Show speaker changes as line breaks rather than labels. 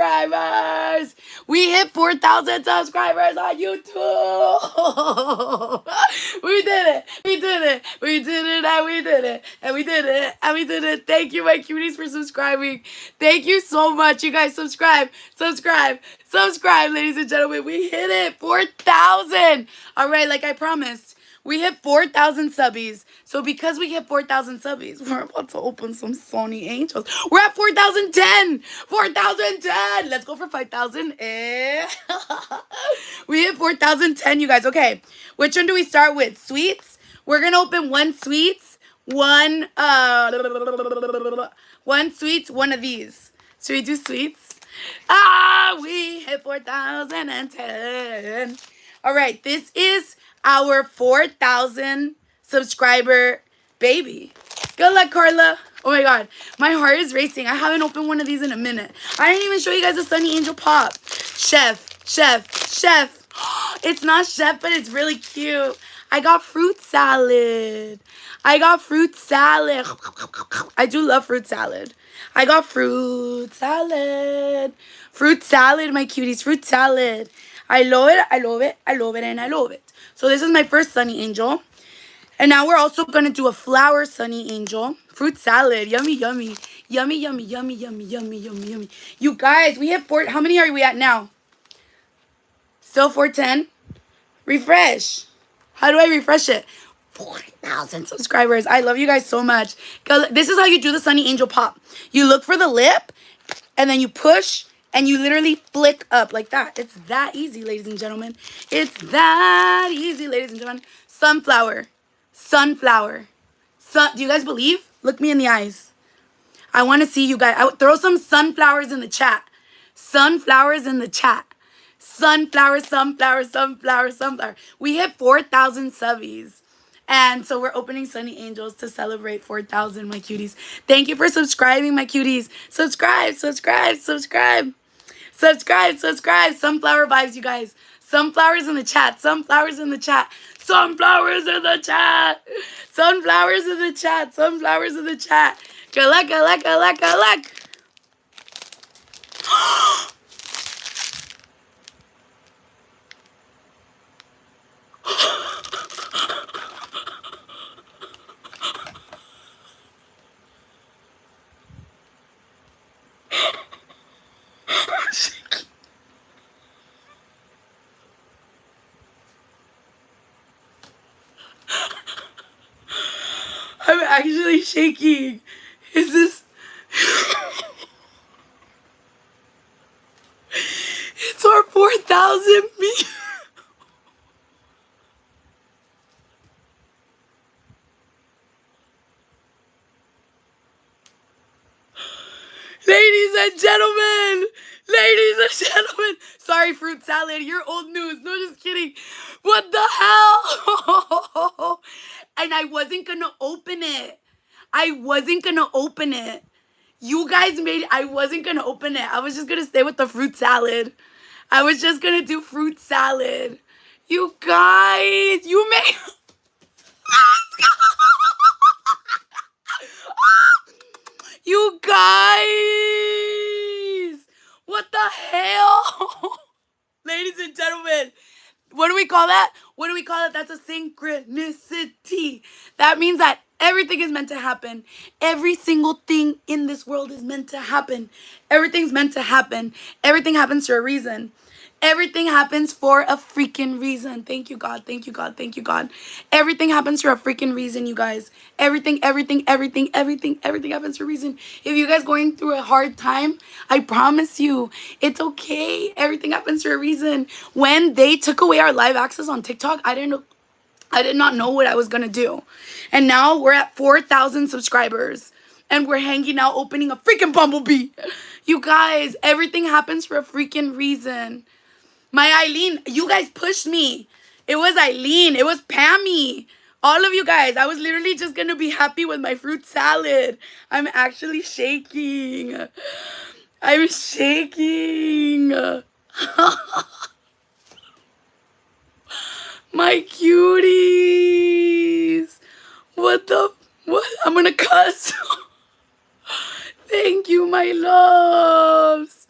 subscribers. We hit 4,000 subscribers on YouTube. We did it. We did it. We did it. And we did it. And we did it. And we did it. Thank you, my cuties, for subscribing. Thank you so much. You guys subscribe. Subscribe. Subscribe, ladies and gentlemen. We hit it. 4,000. All right, like I promised. We hit 4,000 subbies. So because we hit 4,000 subbies, we're about to open some Sonnyangels. We're at 4,010. 4,010. Let's go for 5,000. We hit 4,010, you guys. Okay. Which one do we start with? Sweets? We're going to open one sweets. One sweets. One of these. Should we do sweets? We hit 4,010. All right. This is our 4,000 subscriber baby. Good luck, Carla. Oh my god, my heart is racing. I haven't opened one of these in a minute. I didn't even show you guys the Sonnyangel pop. Chef. It's not chef, but it's really cute. I got fruit salad. I do love fruit salad. I got fruit salad. Fruit salad, my cuties. Fruit salad. I love it, and I love it. So this is my first Sonnyangel. And now we're also going to do a flower Sonnyangel. Fruit salad. Yummy. You guys, we have how many are we at now? Still 410? Refresh. How do I refresh it? 4,000 subscribers. I love you guys so much. This is how you do the Sonnyangel pop. You look for the lip, and then you push, and you literally flick up like that. It's that easy, ladies and gentlemen. It's that easy, ladies and gentlemen. Sunflower. Do you guys believe? Look me in the eyes. I want to see you guys. Throw some sunflowers in the chat. Sunflowers in the chat. Sunflower. We hit 4,000 subbies. And so we're opening Sonnyangels to celebrate 4,000, my cuties. Thank you for subscribing, my cuties. Subscribe. Sunflower vibes, you guys. Sunflowers in the chat. Sunflowers in the chat. Good luck. I'm actually shaking. Is this... It's our 4,000 me. Ladies and gentlemen. Sorry, fruit salad. You're old news. No, just kidding. What the hell? And I wasn't going to open it. You guys made it. I wasn't going to open it. I was just going to stay with the fruit salad. I was just going to do fruit salad. You guys, you made... You guys! What the hell? Ladies and gentlemen, what do we call that? That's a synchronicity. That means that everything is meant to happen. Every single thing in this world is meant to happen. Everything's meant to happen. Everything happens for a reason. Everything happens for a freaking reason. Thank you, God. Everything happens for a freaking reason, you guys. Everything happens for a reason. If you guys going through a hard time, I promise you, it's okay. Everything happens for a reason. When they took away our live access on TikTok, I did not know what I was going to do. And now we're at 4,000 subscribers. And we're hanging out opening a freaking bumblebee. You guys, everything happens for a freaking reason. My Eileen, you guys pushed me. It was Eileen. It was Pammy. All of you guys. I was literally just going to be happy with my fruit salad. I'm actually shaking. I'm shaking. My cuties. What? I'm going to cuss. Thank you, my loves.